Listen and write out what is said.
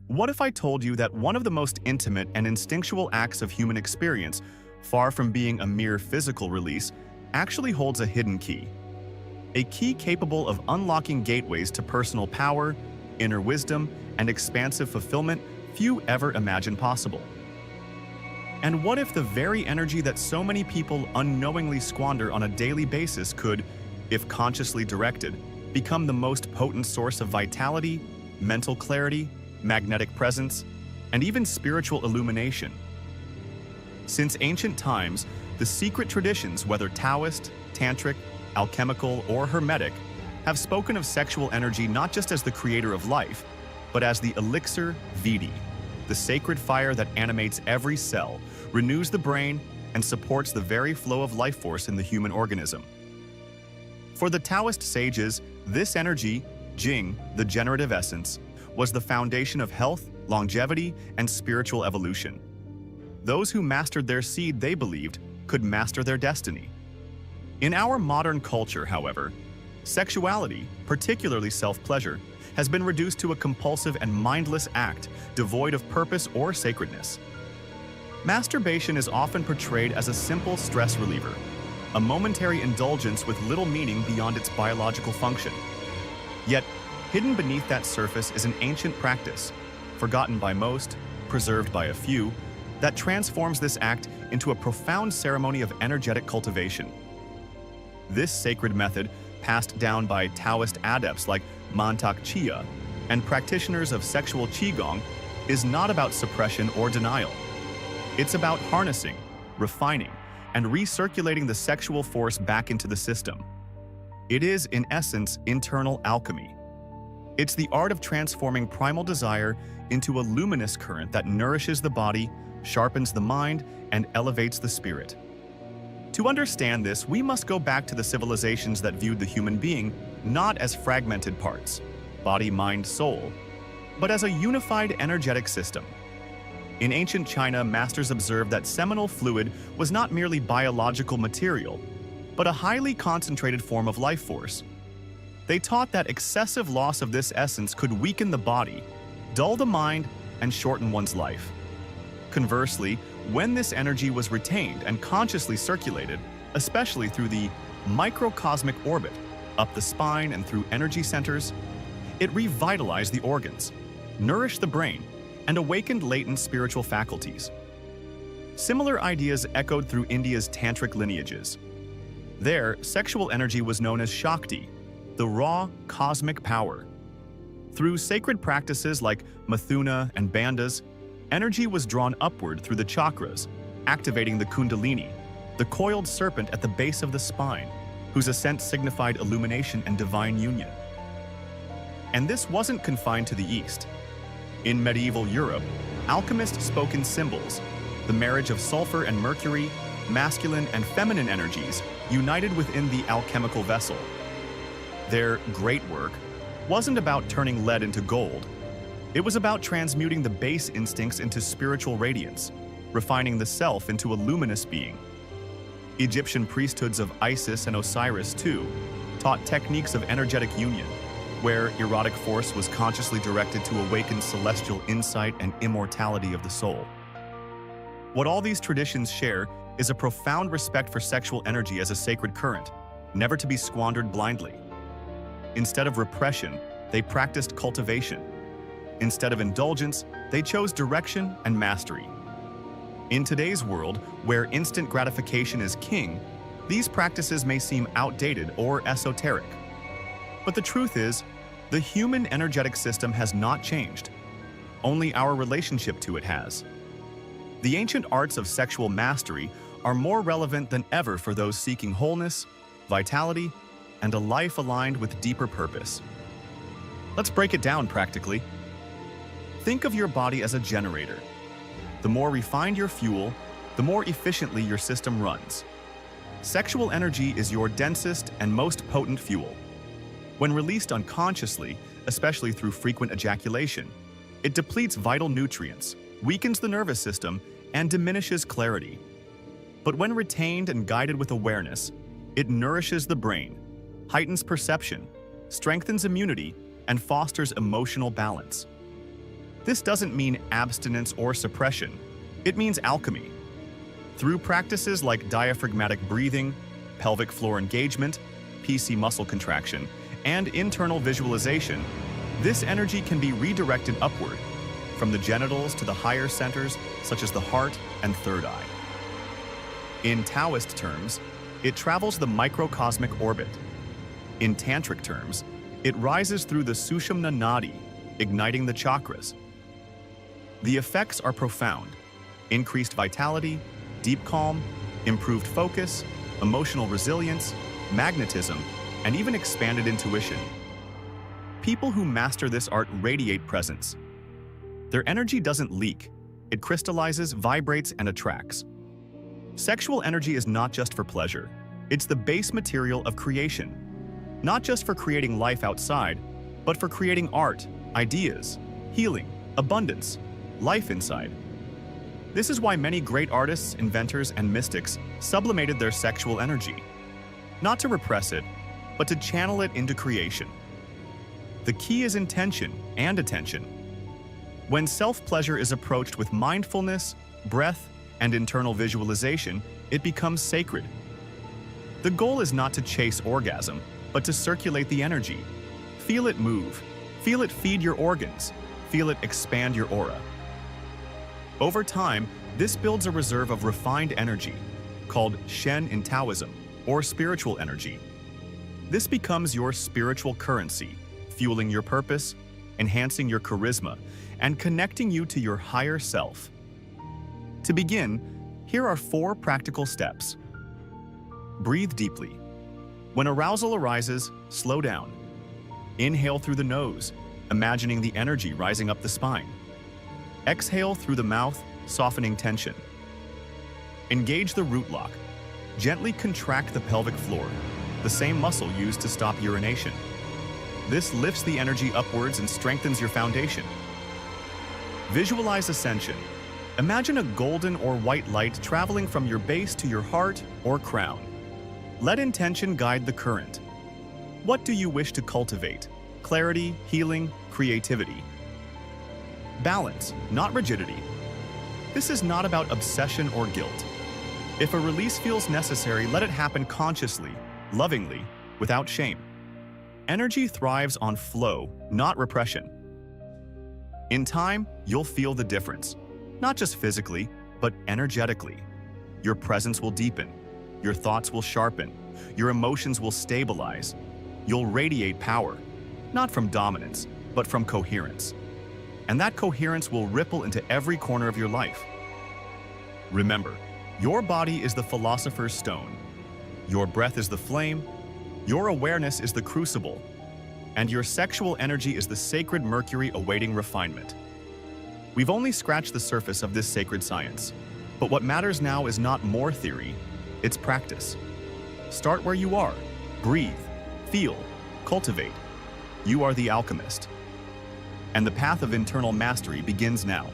What if I told you that one of the most intimate and instinctual acts of human experience, far from being a mere physical release, actually holds a hidden key? A key capable of unlocking gateways to personal power, inner wisdom, and expansive fulfillment few ever imagined possible. And what if the very energy that so many people unknowingly squander on a daily basis could, if consciously directed, become the most potent source of vitality, mental clarity, magnetic presence, and even spiritual illumination? Since ancient times, the secret traditions, whether Taoist, Tantric, alchemical, or hermetic, have spoken of sexual energy not just as the creator of life, but as the elixir vitae, the sacred fire that animates every cell, renews the brain, and supports the very flow of life force in the human organism. For the Taoist sages, this energy, Jing, the generative essence, was the foundation of health, longevity, and spiritual evolution. Those who mastered their seed, they believed, could master their destiny. In our modern culture, however, sexuality, particularly self-pleasure, has been reduced to a compulsive and mindless act devoid of purpose or sacredness. Masturbation is often portrayed as a simple stress reliever, a momentary indulgence with little meaning beyond its biological function. Yet, hidden beneath that surface is an ancient practice, forgotten by most, preserved by a few, that transforms this act into a profound ceremony of energetic cultivation. This sacred method, passed down by Taoist adepts like Mantak Chia and practitioners of sexual qigong, is not about suppression or denial. It's about harnessing, refining, and recirculating the sexual force back into the system. It is, in essence, internal alchemy. It's the art of transforming primal desire into a luminous current that nourishes the body, sharpens the mind, and elevates the spirit. To understand this, we must go back to the civilizations that viewed the human being not as fragmented parts, body, mind, soul, but as a unified energetic system. In ancient China, masters observed that seminal fluid was not merely biological material, but a highly concentrated form of life force. They taught that excessive loss of this essence could weaken the body, dull the mind, and shorten one's life. Conversely, when this energy was retained and consciously circulated, especially through the microcosmic orbit, up the spine and through energy centers, it revitalized the organs, nourished the brain, and awakened latent spiritual faculties. Similar ideas echoed through India's tantric lineages. There, sexual energy was known as Shakti, the raw cosmic power. Through sacred practices like Mathuna and Bandhas, energy was drawn upward through the chakras, activating the Kundalini, the coiled serpent at the base of the spine, whose ascent signified illumination and divine union. And this wasn't confined to the East. In medieval Europe, alchemists spoke in symbols, the marriage of sulfur and mercury, masculine and feminine energies united within the alchemical vessel. Their great work wasn't about turning lead into gold. It was about transmuting the base instincts into spiritual radiance, refining the self into a luminous being. Egyptian priesthoods of Isis and Osiris, too, taught techniques of energetic union, where erotic force was consciously directed to awaken celestial insight and immortality of the soul. What all these traditions share is a profound respect for sexual energy as a sacred current, never to be squandered blindly. Instead of repression, they practiced cultivation. Instead of indulgence, they chose direction and mastery. In today's world, where instant gratification is king, these practices may seem outdated or esoteric. But the truth is, the human energetic system has not changed. Only our relationship to it has. The ancient arts of sexual mastery are more relevant than ever for those seeking wholeness, vitality, and a life aligned with deeper purpose. Let's break it down practically. Think of your body as a generator. The more refined your fuel, the more efficiently your system runs. Sexual energy is your densest and most potent fuel. When released unconsciously, especially through frequent ejaculation, it depletes vital nutrients, weakens the nervous system, and diminishes clarity. But when retained and guided with awareness, it nourishes the brain, heightens perception, strengthens immunity, and fosters emotional balance. This doesn't mean abstinence or suppression. It means alchemy. Through practices like diaphragmatic breathing, pelvic floor engagement, PC muscle contraction, and internal visualization, this energy can be redirected upward, from the genitals to the higher centers, such as the heart and third eye. In Taoist terms, it travels the microcosmic orbit. In Tantric terms, it rises through the Sushumna Nadi, igniting the chakras. The effects are profound: increased vitality, deep calm, improved focus, emotional resilience, magnetism, and even expanded intuition. People who master this art radiate presence. Their energy doesn't leak. It crystallizes, vibrates, and attracts. Sexual energy is not just for pleasure. It's the base material of creation. Not just for creating life outside, but for creating art, ideas, healing, abundance, life inside. This is why many great artists, inventors, and mystics sublimated their sexual energy. Not to repress it, but to channel it into creation. The key is intention and attention. When self-pleasure is approached with mindfulness, breath, and internal visualization, it becomes sacred. The goal is not to chase orgasm, but to circulate the energy. Feel it move. Feel it feed your organs. Feel it expand your aura. Over time, this builds a reserve of refined energy, called Shen in Taoism, or spiritual energy. This becomes your spiritual currency, fueling your purpose, enhancing your charisma, and connecting you to your higher self. To begin, here are 4 practical steps. Breathe deeply. When arousal arises, slow down. Inhale through the nose, imagining the energy rising up the spine. Exhale through the mouth, softening tension. Engage the root lock. Gently contract the pelvic floor, the same muscle used to stop urination. This lifts the energy upwards and strengthens your foundation. Visualize ascension. Imagine a golden or white light traveling from your base to your heart or crown. Let intention guide the current. What do you wish to cultivate? Clarity, healing, creativity. Balance, not rigidity. This is not about obsession or guilt. If a release feels necessary, let it happen consciously, lovingly, without shame. Energy thrives on flow, not repression. In time, you'll feel the difference. Not just physically, but energetically. Your presence will deepen. Your thoughts will sharpen. Your emotions will stabilize. You'll radiate power, not from dominance, but from coherence. And that coherence will ripple into every corner of your life. Remember, your body is the philosopher's stone. Your breath is the flame. Your awareness is the crucible. And your sexual energy is the sacred mercury awaiting refinement. We've only scratched the surface of this sacred science. But what matters now is not more theory, it's practice. Start where you are. Breathe, feel, cultivate. You are the alchemist. And the path of internal mastery begins now.